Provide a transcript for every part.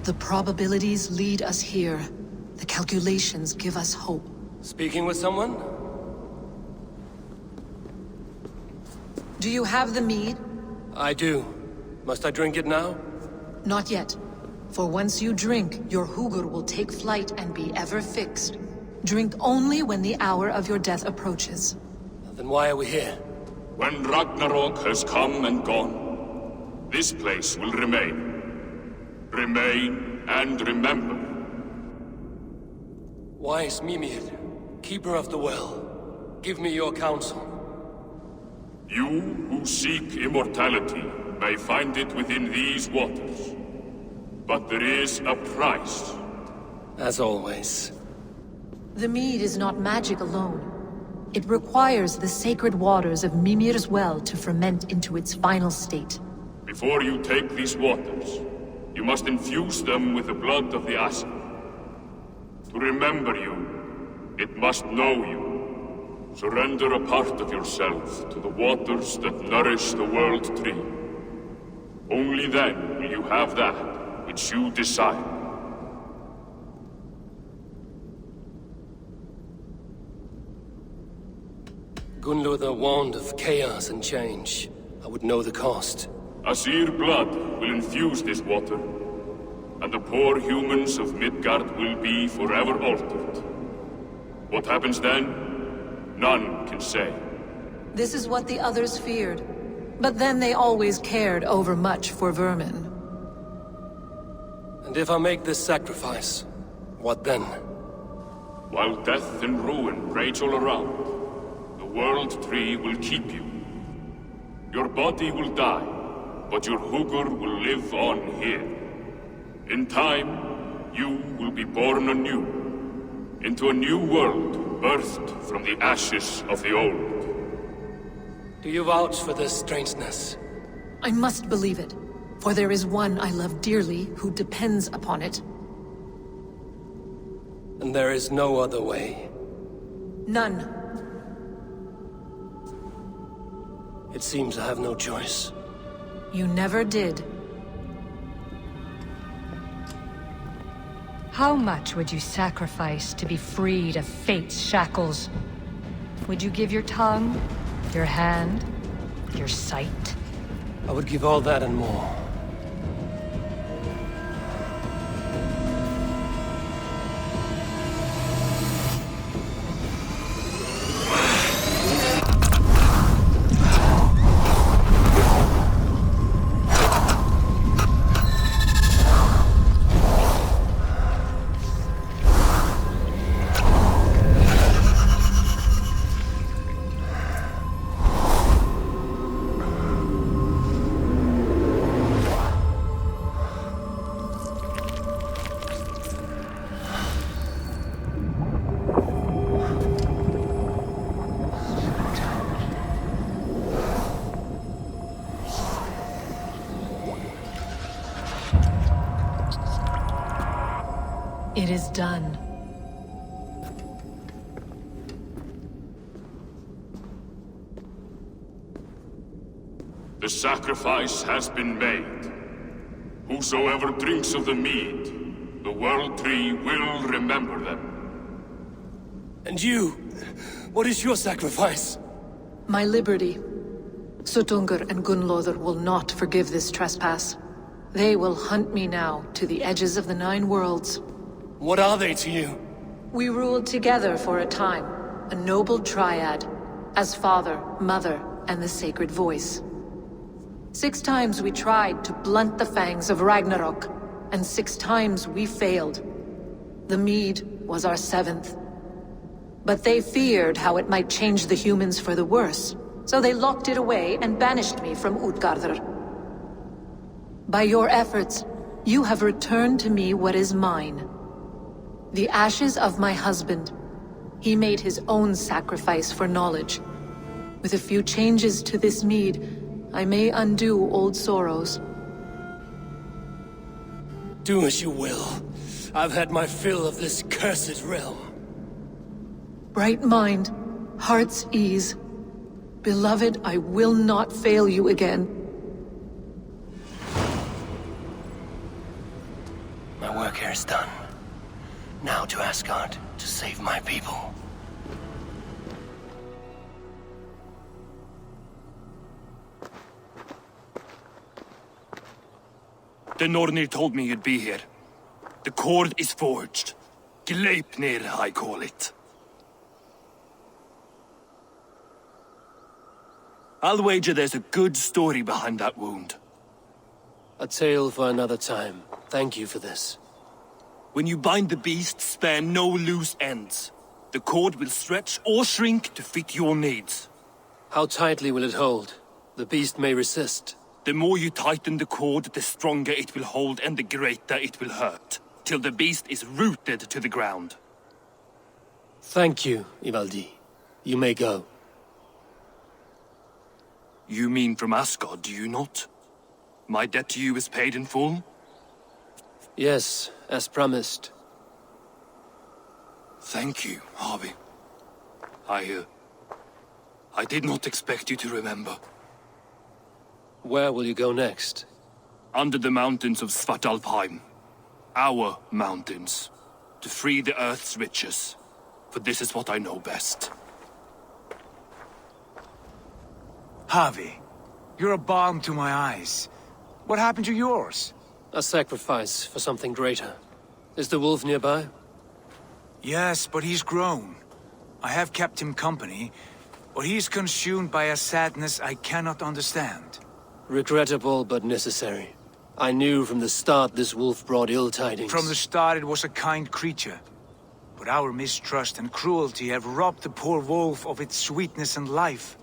The probabilities lead us here. The calculations give us hope. Speaking with someone? Do you have the mead? I do. Must I drink it now? Not yet. For once you drink, your Hugur will take flight and be ever fixed. Drink only when the hour of your death approaches. Then why are we here? When Ragnarok has come and gone, this place will remain. Remain and remember. Wise Mimir, keeper of the well, give me your counsel. You who seek immortality may find it within these waters. But there is a price. As always. The mead is not magic alone. It requires the sacred waters of Mimir's well to ferment into its final state. Before you take these waters, you must infuse them with the blood of the Asher. To remember you, it must know you. Surrender a part of yourself to the waters that nourish the World Tree. Only then will you have that which you desire. Gunlother warned of chaos and change. I would know the cost. Asir blood will infuse this water, and the poor humans of Midgard will be forever altered. What happens then? None can say. This is what the others feared. But then they always cared overmuch for vermin. And if I make this sacrifice, what then? While death and ruin rage all around, the World Tree will keep you. Your body will die, but your Hugur will live on here. In time, you will be born anew, into a new world birthed from the ashes of the old. Do you vouch for this strangeness? I must believe it, for there is one I love dearly who depends upon it. And there is no other way. None. It seems I have no choice. You never did. How much would you sacrifice to be freed of fate's shackles? Would you give your tongue, your hand, your sight? I would give all that and more. It is done. The sacrifice has been made. Whosoever drinks of the mead, the World Tree will remember them. And you? What is your sacrifice? My liberty. Suttungr and Gunlother will not forgive this trespass. They will hunt me now to the edges of the 9 worlds. What are they to you? We ruled together for a time, a noble triad, as father, mother, and the sacred voice. 6 times we tried to blunt the fangs of Ragnarok, and 6 times we failed. The mead was our 7th. But they feared how it might change the humans for the worse, so they locked it away and banished me from Utgardr. By your efforts, you have returned to me what is mine. The ashes of my husband. He made his own sacrifice for knowledge. With a few changes to this mead, I may undo old sorrows. Do as you will. I've had my fill of this cursed realm. Bright mind, heart's ease. Beloved, I will not fail you again. work here is done. Now to Asgard to save my people. The Nornir told me you'd be here. The cord is forged. Gleipnir, I call it. I'll wager there's a good story behind that wound. A tale for another time. Thank you for this. When you bind the beast, spare no loose ends. The cord will stretch or shrink to fit your needs. How tightly will it hold? The beast may resist. The more you tighten the cord, the stronger it will hold and the greater it will hurt, till the beast is rooted to the ground. Thank you, Ivaldi. You may go. You mean from Asgard, do you not? My debt to you is paid in full? Yes, as promised. Thank you, Harvey. I did not expect you to remember. Where will you go next? Under the mountains of Svartalfheim. Our mountains. To free the Earth's riches. For this is what I know best. Harvey, you're a balm to my eyes. What happened to yours? A sacrifice for something greater. Is the wolf nearby? Yes, but he's grown. I have kept him company, but he's consumed by a sadness I cannot understand. Regrettable, but necessary. I knew from the start this wolf brought ill tidings. From the start it was a kind creature. But our mistrust and cruelty have robbed the poor wolf of its sweetness and life.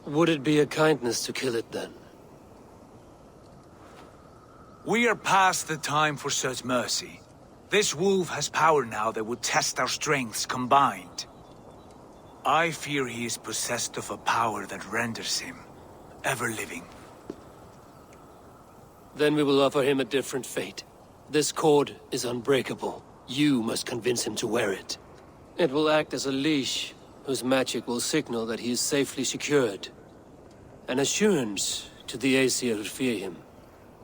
Would it be a kindness to kill it then? We are past the time for such mercy. This wolf has power now that would test our strengths combined. I fear he is possessed of a power that renders him ever-living. Then we will offer him a different fate. This cord is unbreakable. You must convince him to wear it. It will act as a leash, whose magic will signal that he is safely secured. An assurance to the Aesir who fear him.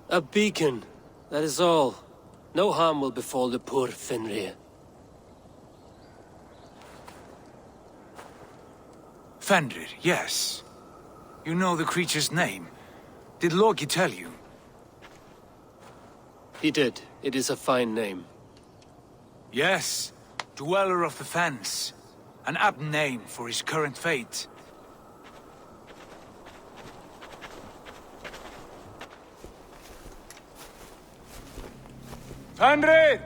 A beacon, that is all. No harm will befall the poor Fenrir. Fenrir, yes. You know the creature's name. Did Loki tell you? He did. It is a fine name. Yes. Dweller of the Fens. An apt name for his current fate. Fenrir!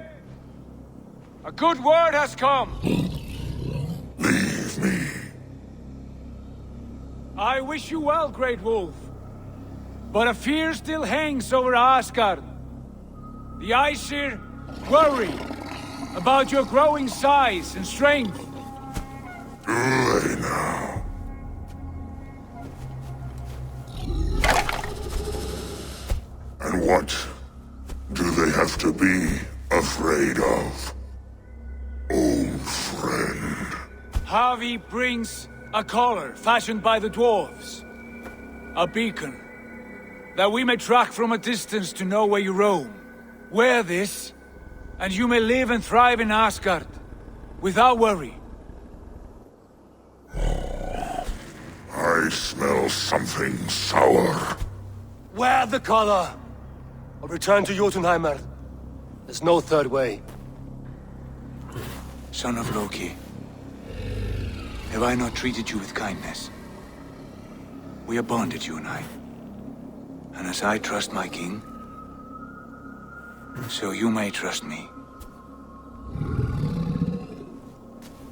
A good word has come! Leave me. I wish you well, Great Wolf. But a fear still hangs over Asgard. The Aesir worry about your growing size and strength. Do they now? And what do they have to be afraid of? Old friend. Harvey brings a collar fashioned by the dwarves. A beacon. That we may track from a distance to know where you roam. Wear this, and you may live and thrive in Asgard, without worry. I smell something sour. Wear the collar! Or return to Jotunheimer. There's no third way. Son of Loki, have I not treated you with kindness? We are bonded, you and I. And as I trust my king, so you may trust me.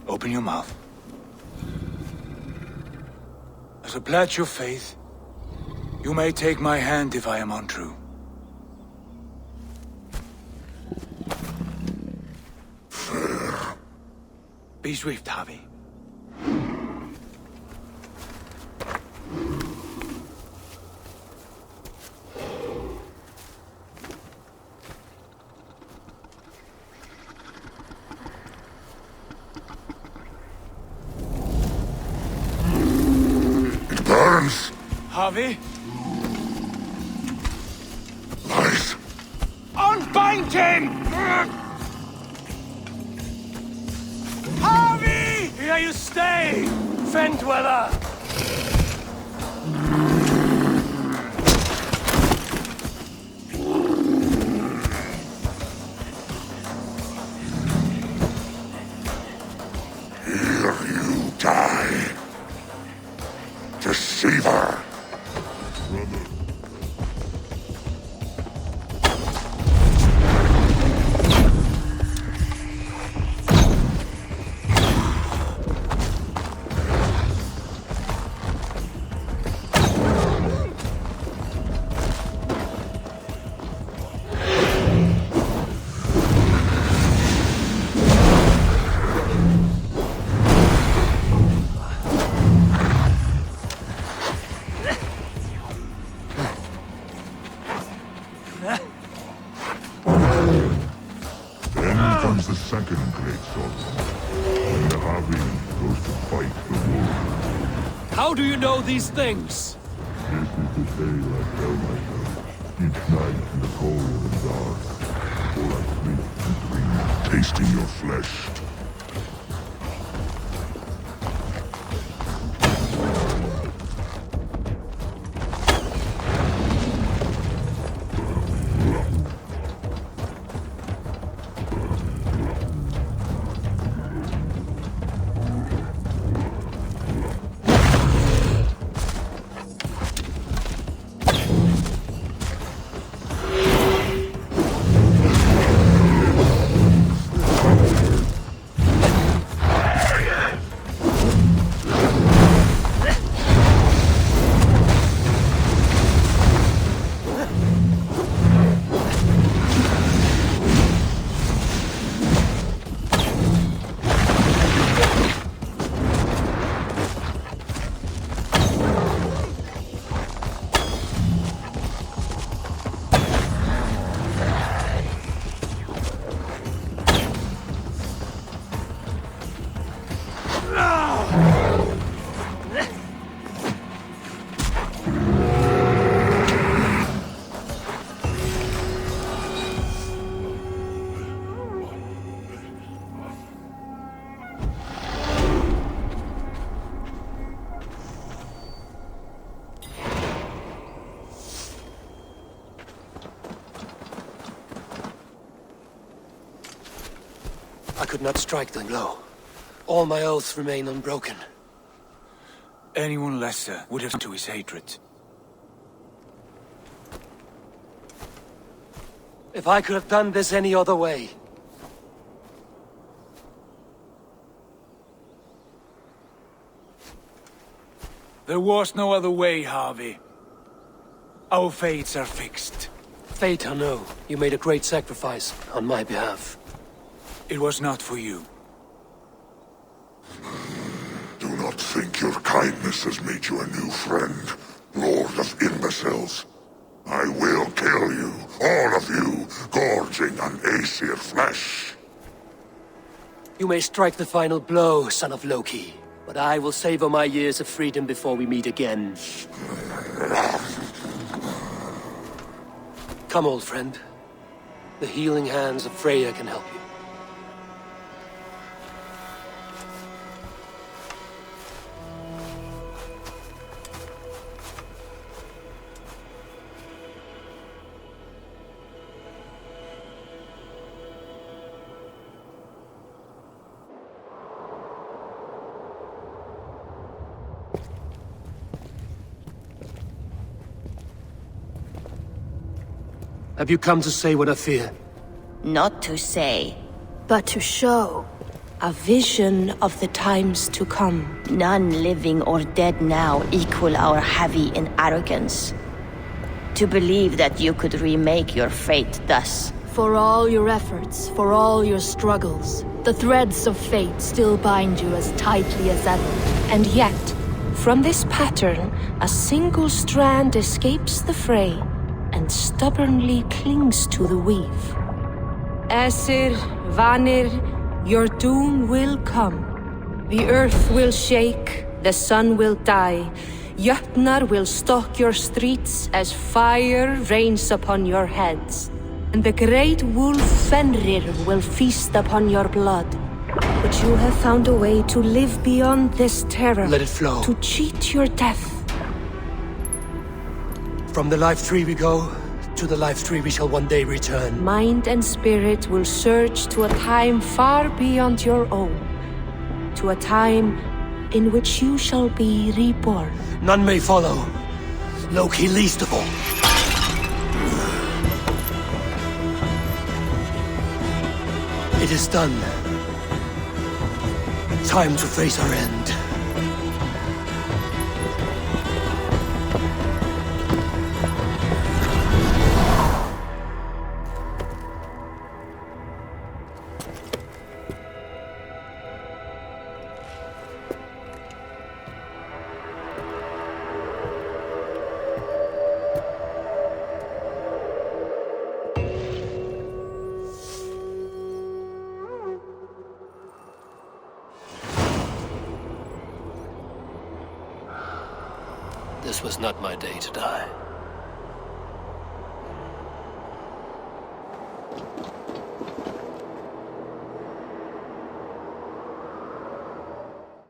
Open your mouth. As a pledge of faith, you may take my hand if I am untrue. Fair. Be swift, Harvey. Burns. Harvey? Light. Unbind him! May you stay, Fen Dweller! Here you die. Deceiver. Then comes the second great sorcery, when the Harvey goes to fight the wolf. How do you know these things? This is the tale I tell myself, each night in the cold and dark, before I sleep and dream, tasting your flesh. I could not strike the blow. All my oaths remain unbroken. Anyone lesser would have to his hatred. If I could have done this any other way. There was no other way, Harvey. Our fates are fixed. Fate or no, you made a great sacrifice on my behalf. It was not for you. Do not think your kindness has made you a new friend, Lord of Imbeciles. I will kill you, all of you, gorging on Aesir flesh. You may strike the final blow, son of Loki, but I will savor my years of freedom before we meet again. Come, old friend. The healing hands of Freya can help you. Have you come to say what I fear? Not to say. but to show a vision of the times to come. None living or dead now equal our heavy in arrogance. To believe that you could remake your fate thus. For all your efforts, for all your struggles, the threads of fate still bind you as tightly as ever. And yet, from this pattern, a single strand escapes the fray and stubbornly clings to the weave. Aesir, Vanir, your doom will come. The earth will shake, the sun will die. Jötnar will stalk your streets as fire rains upon your heads. And the great wolf Fenrir will feast upon your blood. But you have found a way to live beyond this terror. Let it flow. To cheat your death. From the life tree we go, to the life tree we shall one day return. Mind and spirit will surge to a time far beyond your own. To a time in which you shall be reborn. None may follow. Loki least of all. It is done. Time to face our end. This was not my day to die.